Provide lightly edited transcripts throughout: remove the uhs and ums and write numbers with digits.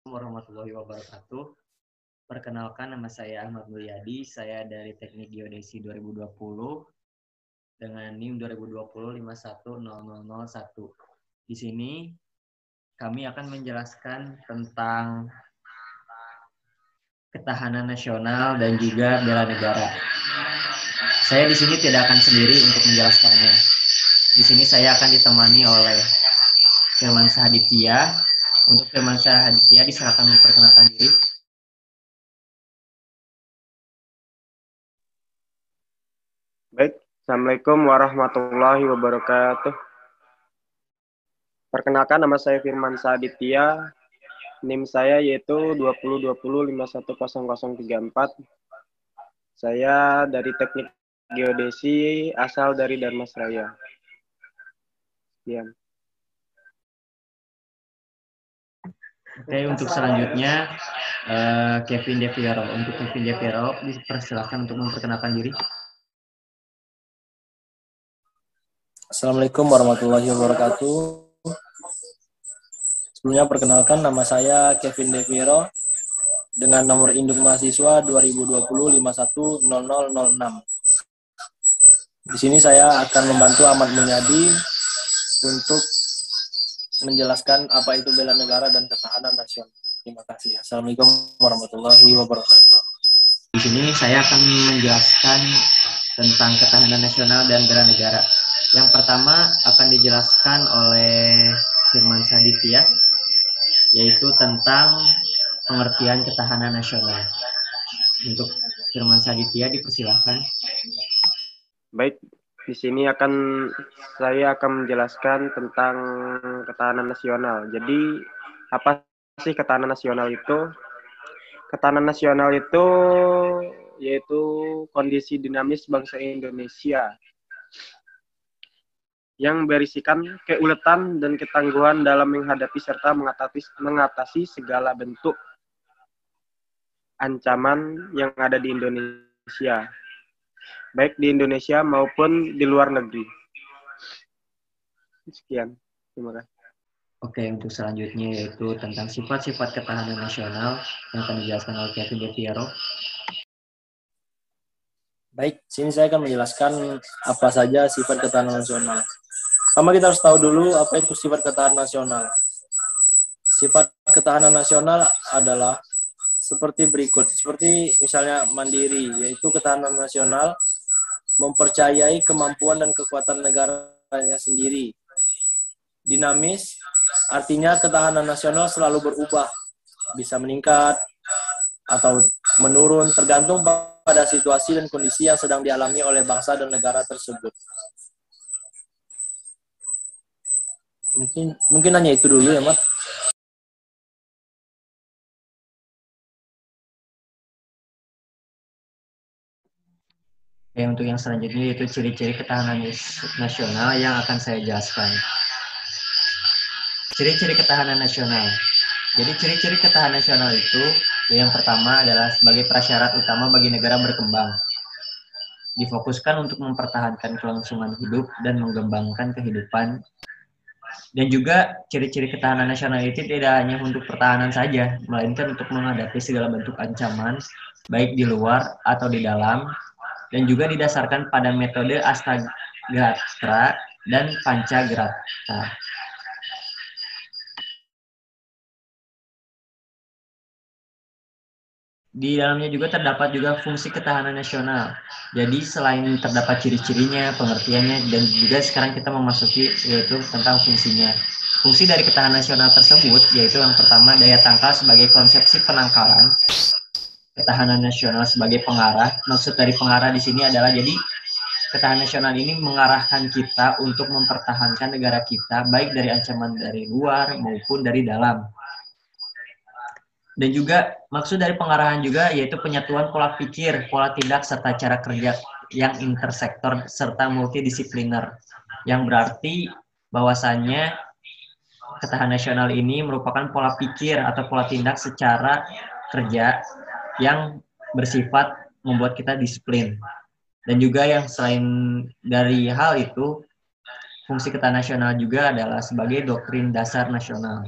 Warahmatullahi wabarakatuh. Perkenalkan, nama saya Ahmad Mulyadi. Saya dari Teknik Geodesi 2020 dengan NIM 2020-510001. Di sini kami akan menjelaskan tentang ketahanan nasional dan juga bela negara. Saya di sini tidak akan sendiri untuk menjelaskannya. Di sini saya akan ditemani oleh Firmansyah Aditya. Untuk Firmansyah Aditya diserahkan memperkenalkan diri. Baik, Assalamualaikum warahmatullahi wabarakatuh. Perkenalkan, nama saya Firmansyah Aditya. NIM saya yaitu 2020-510034. Saya dari Teknik Geodesi, asal dari Dharmasraya. Sekian. Oke, untuk selanjutnya Kevin Deviero. Untuk Kevin Deviero, dipersilakan untuk memperkenalkan diri. Assalamualaikum warahmatullahi wabarakatuh. Sebelumnya perkenalkan, nama saya Kevin Deviero dengan nomor induk mahasiswa 2020-510006. Di sini saya akan membantu Ahmad Mulyadi untuk menjelaskan apa itu bela negara dan ketahanan nasional. Terima kasih. Assalamualaikum warahmatullahi wabarakatuh. Di sini saya akan menjelaskan tentang ketahanan nasional dan bela negara. Yang pertama akan dijelaskan oleh Firmansyah Aditya, yaitu tentang pengertian ketahanan nasional. Untuk Firmansyah Aditya dipersilakan. Baik, di sini saya akan menjelaskan tentang ketahanan nasional. Jadi, apa sih ketahanan nasional itu? Ketahanan nasional itu yaitu kondisi dinamis bangsa Indonesia yang berisikan keuletan dan ketangguhan dalam menghadapi serta mengatasi segala bentuk ancaman yang ada di Indonesia, baik di Indonesia maupun di luar negeri. Sekian, terima kasih. Oke, untuk selanjutnya yaitu tentang sifat-sifat ketahanan nasional yang akan dijelaskan oleh Kevin Deviero. Baik, sini saya akan menjelaskan apa saja sifat ketahanan nasional. Pertama kita harus tahu dulu apa itu sifat ketahanan nasional. Sifat ketahanan nasional adalah seperti berikut. Seperti misalnya mandiri, yaitu ketahanan nasional mempercayai kemampuan dan kekuatan negaranya sendiri. Dinamis, artinya ketahanan nasional selalu berubah, bisa meningkat atau menurun tergantung pada situasi dan kondisi yang sedang dialami oleh bangsa dan negara tersebut. Mungkin hanya itu dulu ya, Mat. Oke, untuk yang selanjutnya yaitu ciri-ciri ketahanan nasional yang akan saya jelaskan. Ciri-ciri ketahanan nasional. Jadi ciri-ciri ketahanan nasional itu yang pertama adalah sebagai prasyarat utama bagi negara berkembang. Difokuskan untuk mempertahankan kelangsungan hidup dan mengembangkan kehidupan. Dan juga ciri-ciri ketahanan nasional itu tidak hanya untuk pertahanan saja, melainkan untuk menghadapi segala bentuk ancaman, baik di luar atau di dalam, dan juga didasarkan pada metode Astagatra dan Pancagrata. Di dalamnya juga terdapat juga fungsi ketahanan nasional. Jadi selain terdapat ciri-cirinya, pengertiannya, dan juga sekarang kita memasuki yaitu tentang fungsinya. Fungsi dari ketahanan nasional tersebut yaitu yang pertama daya tangkal sebagai konsepsi penangkalan, ketahanan nasional sebagai pengarah. Maksud dari pengarah di sini adalah jadi ketahanan nasional ini mengarahkan kita untuk mempertahankan negara kita baik dari ancaman dari luar maupun dari dalam. Dan juga maksud dari pengarahan juga yaitu penyatuan pola pikir, pola tindak, serta cara kerja yang intersektor serta multidisipliner. Yang berarti bahwasannya ketahanan nasional ini merupakan pola pikir atau pola tindak secara kerja yang bersifat membuat kita disiplin. Dan juga yang selain dari hal itu, fungsi ketahanan nasional juga adalah sebagai doktrin dasar nasional.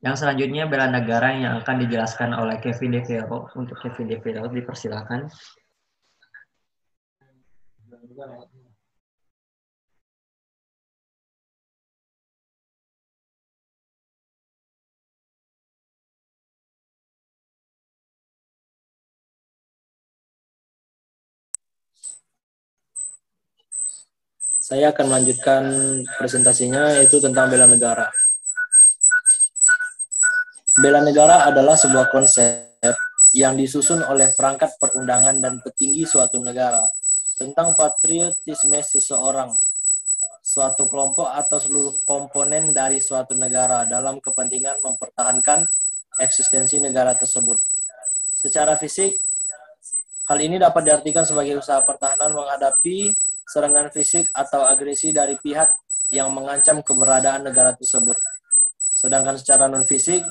Yang selanjutnya bela negara yang akan dijelaskan oleh Kevin DeVero. Untuk Kevin DeVero dipersilakan. Saya akan melanjutkan presentasinya, yaitu tentang bela negara. Bela negara adalah sebuah konsep yang disusun oleh perangkat perundangan dan petinggi suatu negara tentang patriotisme seseorang, suatu kelompok atau seluruh komponen dari suatu negara dalam kepentingan mempertahankan eksistensi negara tersebut. Secara fisik, hal ini dapat diartikan sebagai usaha pertahanan menghadapi serangan fisik atau agresi dari pihak yang mengancam keberadaan negara tersebut. Sedangkan secara non-fisik,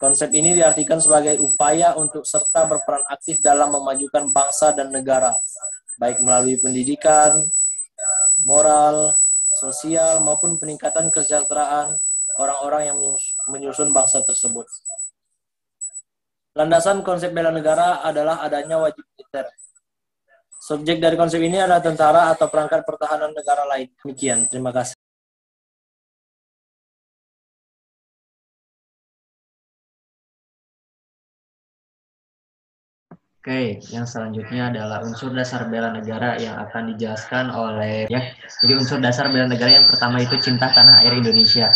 konsep ini diartikan sebagai upaya untuk serta berperan aktif dalam memajukan bangsa dan negara, baik melalui pendidikan, moral, sosial, maupun peningkatan kesejahteraan orang-orang yang menyusun bangsa tersebut. Landasan konsep bela negara adalah adanya wajib militer. Subjek dari konsep ini adalah tentara atau perangkat pertahanan negara lain. Demikian, terima kasih. Oke, yang selanjutnya adalah unsur dasar bela negara yang akan dijelaskan oleh Jadi unsur dasar bela negara yang pertama itu cinta tanah air Indonesia.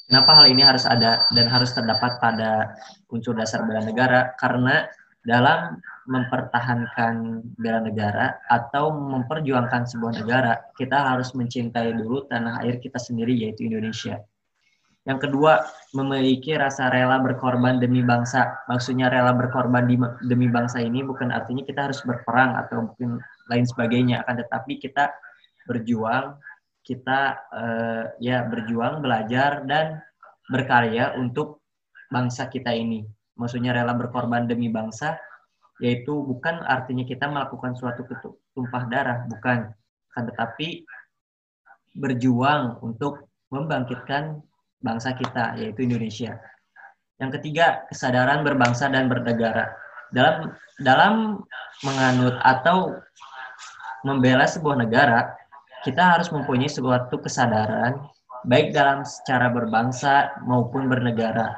Kenapa hal ini harus ada dan harus terdapat pada unsur dasar bela negara? Karena dalam mempertahankan bela negara atau memperjuangkan sebuah negara, kita harus mencintai dulu tanah air kita sendiri, yaitu Indonesia. Yang kedua, memiliki rasa rela berkorban demi bangsa. Maksudnya rela berkorban demi bangsa ini bukan artinya kita harus berperang atau mungkin lain sebagainya, akan tetapi kita berjuang, kita berjuang, belajar, dan berkarya untuk bangsa kita ini. Maksudnya rela berkorban demi bangsa, yaitu bukan artinya kita melakukan suatu tumpah darah, bukan. Akan tetapi berjuang untuk membangkitkan bangsa kita, yaitu Indonesia. Yang ketiga, kesadaran berbangsa dan bernegara. Dalam menganut atau membela sebuah negara, kita harus mempunyai suatu kesadaran, baik dalam secara berbangsa maupun bernegara.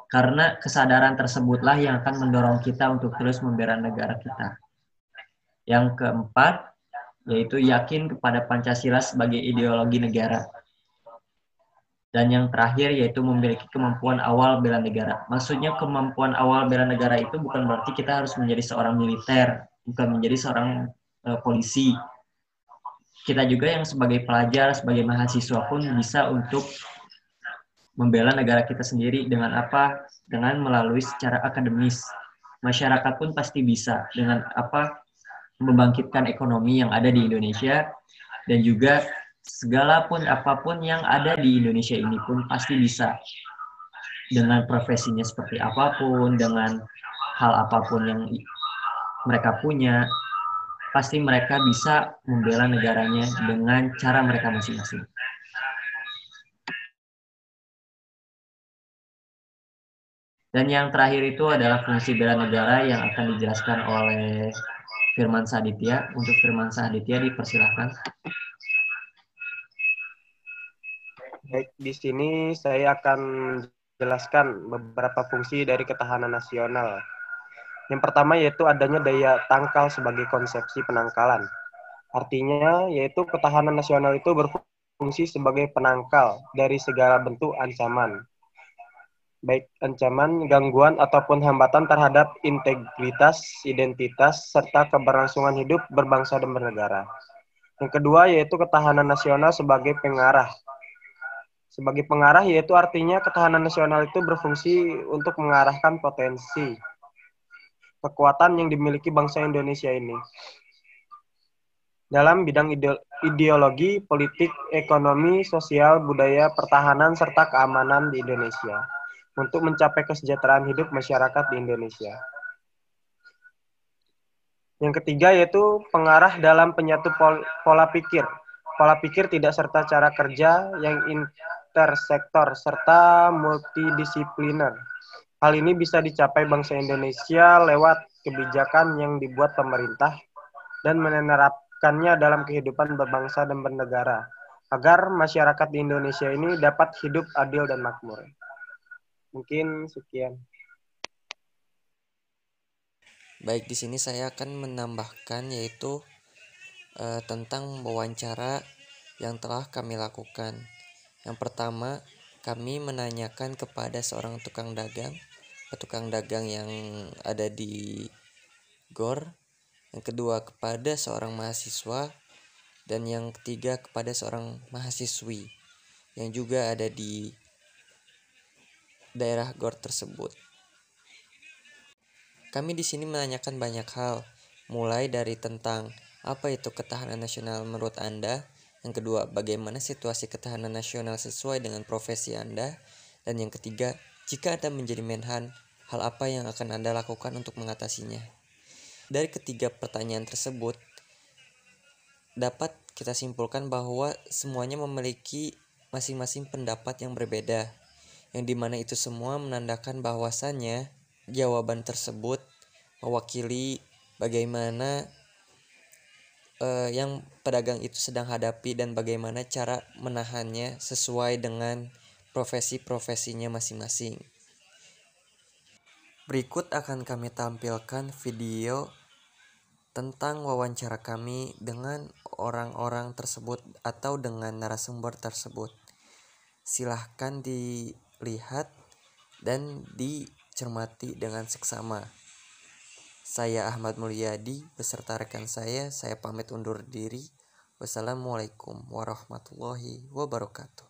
Karena kesadaran tersebutlah yang akan mendorong kita untuk terus membela negara kita. Yang keempat, yaitu yakin kepada Pancasila sebagai ideologi negara. Dan yang terakhir yaitu memiliki kemampuan awal bela negara. Maksudnya kemampuan awal bela negara itu bukan berarti kita harus menjadi seorang militer, bukan menjadi seorang polisi. Kita juga yang sebagai pelajar, sebagai mahasiswa pun bisa untuk membela negara kita sendiri. Dengan apa? Dengan melalui secara akademis. Masyarakat pun pasti bisa dengan apa? Membangkitkan ekonomi yang ada di Indonesia, dan juga segala pun apapun yang ada di Indonesia ini pun pasti bisa. Dengan profesinya seperti apapun, dengan hal apapun yang mereka punya, pasti mereka bisa membela negaranya dengan cara mereka masing-masing. Dan yang terakhir itu adalah fungsi bela negara yang akan dijelaskan oleh Firman Saditya. Untuk Firman Saditya dipersilahkan. Baik, di sini saya akan menjelaskan beberapa fungsi dari ketahanan nasional. Yang pertama yaitu adanya daya tangkal sebagai konsepsi penangkalan. Artinya yaitu ketahanan nasional itu berfungsi sebagai penangkal dari segala bentuk ancaman. Baik ancaman, gangguan, ataupun hambatan terhadap integritas, identitas, serta keberlangsungan hidup berbangsa dan bernegara. Yang kedua yaitu ketahanan nasional sebagai pengarah. Sebagai pengarah yaitu artinya ketahanan nasional itu berfungsi untuk mengarahkan potensi kekuatan yang dimiliki bangsa Indonesia ini dalam bidang ideologi, politik, ekonomi, sosial, budaya, pertahanan, serta keamanan di Indonesia untuk mencapai kesejahteraan hidup masyarakat di Indonesia. Yang ketiga yaitu pengarah dalam penyatu pola pikir. Pola pikir tidak serta cara kerja yang intersektor, serta multidisipliner. Hal ini bisa dicapai bangsa Indonesia lewat kebijakan yang dibuat pemerintah dan menerapkannya dalam kehidupan berbangsa dan bernegara, agar masyarakat di Indonesia ini dapat hidup adil dan makmur. Mungkin sekian. Baik, di sini saya akan menambahkan yaitu tentang wawancara yang telah kami lakukan. Yang pertama, kami menanyakan kepada seorang tukang dagang yang ada di GOR. Yang kedua, kepada seorang mahasiswa. Dan yang ketiga, kepada seorang mahasiswi yang juga ada di daerah GOR tersebut. Kami di sini menanyakan banyak hal, mulai dari tentang apa itu ketahanan nasional menurut Anda, yang kedua, bagaimana situasi ketahanan nasional sesuai dengan profesi Anda, dan yang ketiga, jika Anda menjadi Menhan, hal apa yang akan Anda lakukan untuk mengatasinya. Dari ketiga pertanyaan tersebut, dapat kita simpulkan bahwa semuanya memiliki masing-masing pendapat yang berbeda, yang dimana itu semua menandakan bahwasannya jawaban tersebut mewakili bagaimana yang pedagang itu sedang hadapi dan bagaimana cara menahannya sesuai dengan profesi-profesinya masing-masing. Berikut akan kami tampilkan video tentang wawancara kami dengan orang-orang tersebut atau dengan narasumber tersebut. Silahkan dilihat dan dicermati dengan seksama. Saya Ahmad Mulyadi beserta rekan saya pamit undur diri. Wassalamualaikum warahmatullahi wabarakatuh.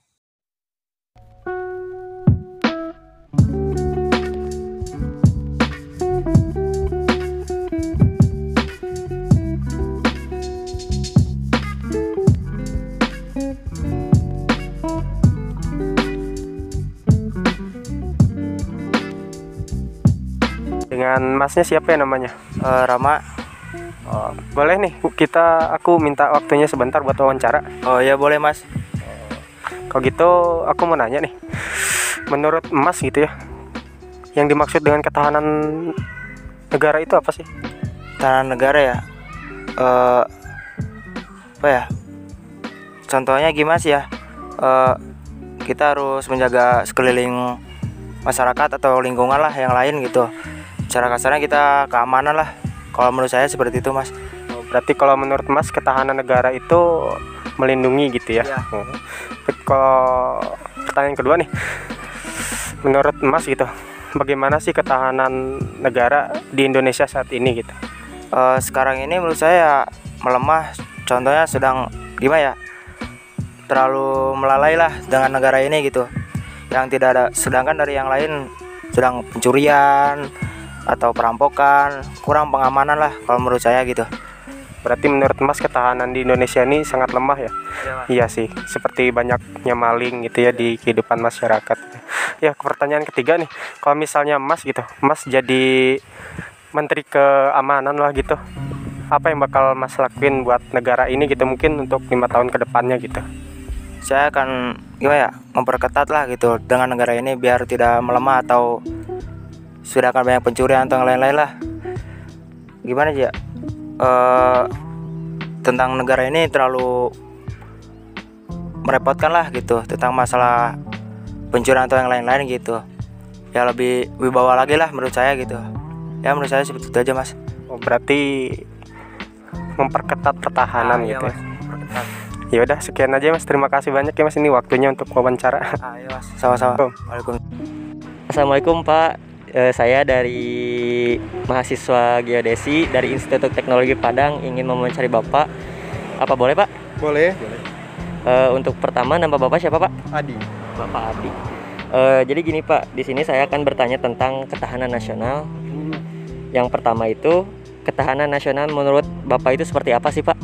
Dengan masnya siapa ya namanya? Rama. Boleh nih, aku minta waktunya sebentar buat wawancara. Oh ya boleh mas. Kalau gitu aku mau nanya nih, menurut Mas gitu ya, yang dimaksud dengan ketahanan negara itu apa sih? Ketahanan negara ya, apa ya? Contohnya gimana sih ya? Kita harus menjaga sekeliling masyarakat atau lingkungan lah yang lain gitu. Cara kasarnya kita keamanan lah. Kalau menurut saya seperti itu mas. Berarti kalau menurut Mas ketahanan negara itu melindungi gitu ya? Ya. Kalau pertanyaan kedua nih, menurut Mas gitu, bagaimana sih ketahanan negara di Indonesia saat ini gitu? Sekarang ini menurut saya melemah. Contohnya sedang gimana ya? Terlalu melalai lah dengan negara ini gitu. Yang tidak ada, sedangkan dari yang lain sedang pencurian atau perampokan, kurang pengamanan lah kalau menurut saya gitu. Berarti menurut Mas ketahanan di Indonesia ini sangat lemah ya? Iya sih, seperti banyaknya maling gitu ya di kehidupan masyarakat. Ya, pertanyaan ketiga nih, kalau misalnya Mas gitu, Mas jadi Menteri Keamanan lah gitu, apa yang bakal Mas lakuin buat negara ini gitu, mungkin untuk 5 tahun ke depannya gitu? Saya akan gimana ya, memperketat lah gitu dengan negara ini biar tidak melemah atau sudah akan banyak pencurian atau lain-lain lah. Gimana sih ya, tentang negara ini terlalu merepotkan lah gitu tentang masalah pencurian atau yang lain-lain gitu. Ya lebih wibawa lagi lah menurut saya gitu. Ya menurut saya seperti itu aja mas. Oh, berarti memperketat pertahanan gitu ya? Memperketat. Ya udah sekian aja mas, terima kasih banyak ya mas, ini waktunya untuk wawancara. Iya mas, sama-sama. Waalaikumsalam. Assalamualaikum Pak, saya dari mahasiswa geodesi dari Institut Teknologi Padang ingin mewawancari Bapak. Apa boleh Pak? Boleh. Untuk pertama nama Bapak siapa Pak? Adi. Bapak Adi. Jadi gini Pak, di sini saya akan bertanya tentang ketahanan nasional. Yang pertama itu, ketahanan nasional menurut Bapak itu seperti apa sih Pak?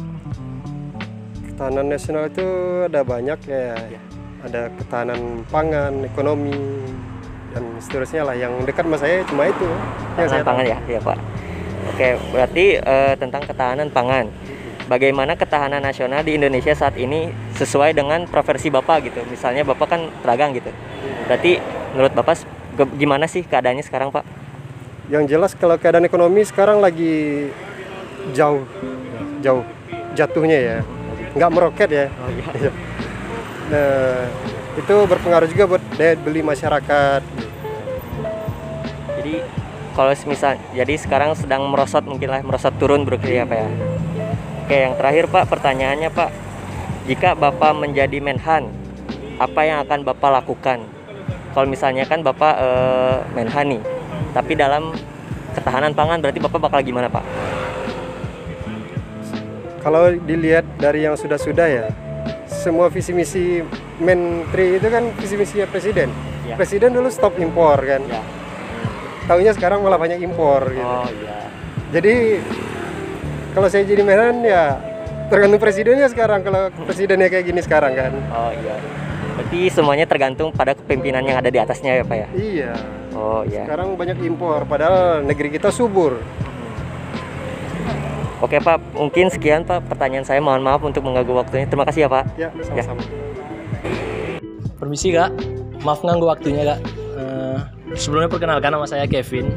Ketahanan nasional itu ada banyak ya. Ada ketahanan pangan, ekonomi, dan seterusnya lah. Yang dekat sama saya cuma itu. Ketahanan pangan ya Pak. Oke, berarti tentang ketahanan pangan. bagaimana ketahanan nasional di Indonesia saat ini sesuai dengan profesi Bapak gitu. Misalnya Bapak kan pedagang gitu. Berarti menurut Bapak gimana sih keadaannya sekarang, Pak? Yang jelas kalau keadaan ekonomi sekarang lagi jauh jatuhnya ya, nggak meroket ya. Nah, itu berpengaruh juga buat daya beli masyarakat. Jadi kalau misal, jadi sekarang sedang merosot turun berarti ya Pak ya. Oke, yang terakhir Pak, pertanyaannya Pak, jika Bapak menjadi Menhan, apa yang akan Bapak lakukan? Kalau misalnya kan Bapak Menhan nih, tapi dalam ketahanan pangan berarti Bapak bakal gimana Pak? Kalau dilihat dari yang sudah-sudah ya, semua visi misi menteri itu kan visi misinya presiden. Ya. Presiden dulu stop impor kan. Ya. Taunya sekarang malah banyak impor gitu. Oh iya. Jadi kalau saya jadi Menhan ya tergantung presidennya sekarang, kalau presidennya kayak gini sekarang kan. Oh iya. Berarti semuanya tergantung pada kepemimpinan yang ada di atasnya ya Pak ya? Iya. Oh iya. Sekarang banyak impor padahal negeri kita subur. Oke Pak, mungkin sekian Pak pertanyaan saya. Mohon maaf untuk mengganggu waktunya. Terima kasih ya Pak. Ya, sama-sama. Permisi Kak, maaf ganggu waktunya Kak. Sebelumnya perkenalkan, nama saya Kevin.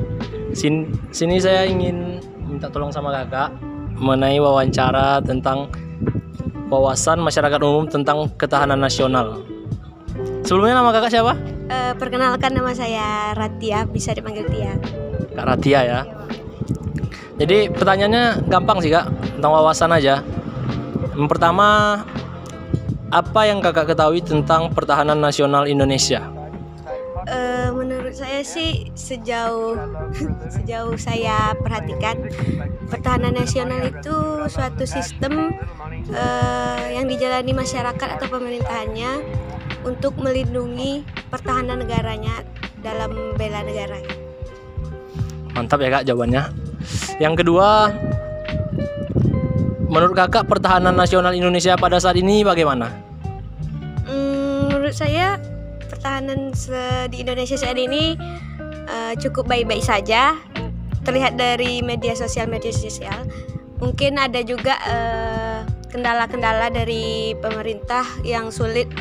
Sini saya ingin minta tolong sama Kakak mengenai wawancara tentang wawasan masyarakat umum tentang ketahanan nasional. Sebelumnya nama Kakak siapa? Perkenalkan, nama saya Ratia, bisa dipanggil Tia. Kak Ratia ya. Jadi pertanyaannya gampang sih Kak, tentang wawasan aja. Yang pertama, apa yang Kakak ketahui tentang pertahanan nasional Indonesia? Menurut saya sih sejauh saya perhatikan, pertahanan nasional itu suatu sistem yang dijalani masyarakat atau pemerintahannya untuk melindungi pertahanan negaranya dalam bela negara. Mantap ya Kak jawabannya. Yang kedua, menurut Kakak pertahanan nasional Indonesia pada saat ini bagaimana? Menurut saya pertahanan di Indonesia saat ini cukup baik-baik saja. Terlihat dari media sosial. Mungkin ada juga kendala-kendala dari pemerintah yang sulit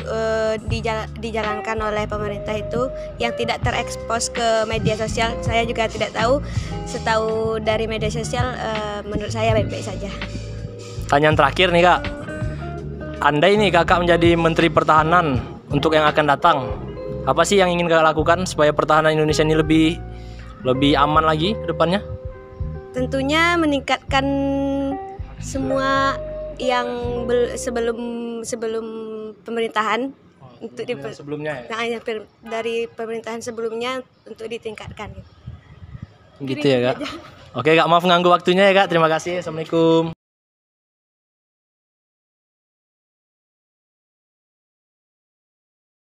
dijalankan oleh pemerintah itu, yang tidak terekspos ke media sosial. Saya juga tidak tahu. Setahu dari media sosial, menurut saya baik-baik saja. Pertanyaan terakhir nih Kak, andai nih Kakak menjadi Menteri Pertahanan untuk yang akan datang, apa sih yang ingin Kakak lakukan supaya pertahanan Indonesia ini lebih aman lagi ke depannya? Tentunya meningkatkan semua yang sebelum pemerintahan untuk sebelumnya ya? dari pemerintahan sebelumnya untuk ditingkatkan. Gitu ya Kak. Oke Kak, maaf mengganggu waktunya ya Kak. Terima kasih. Assalamualaikum.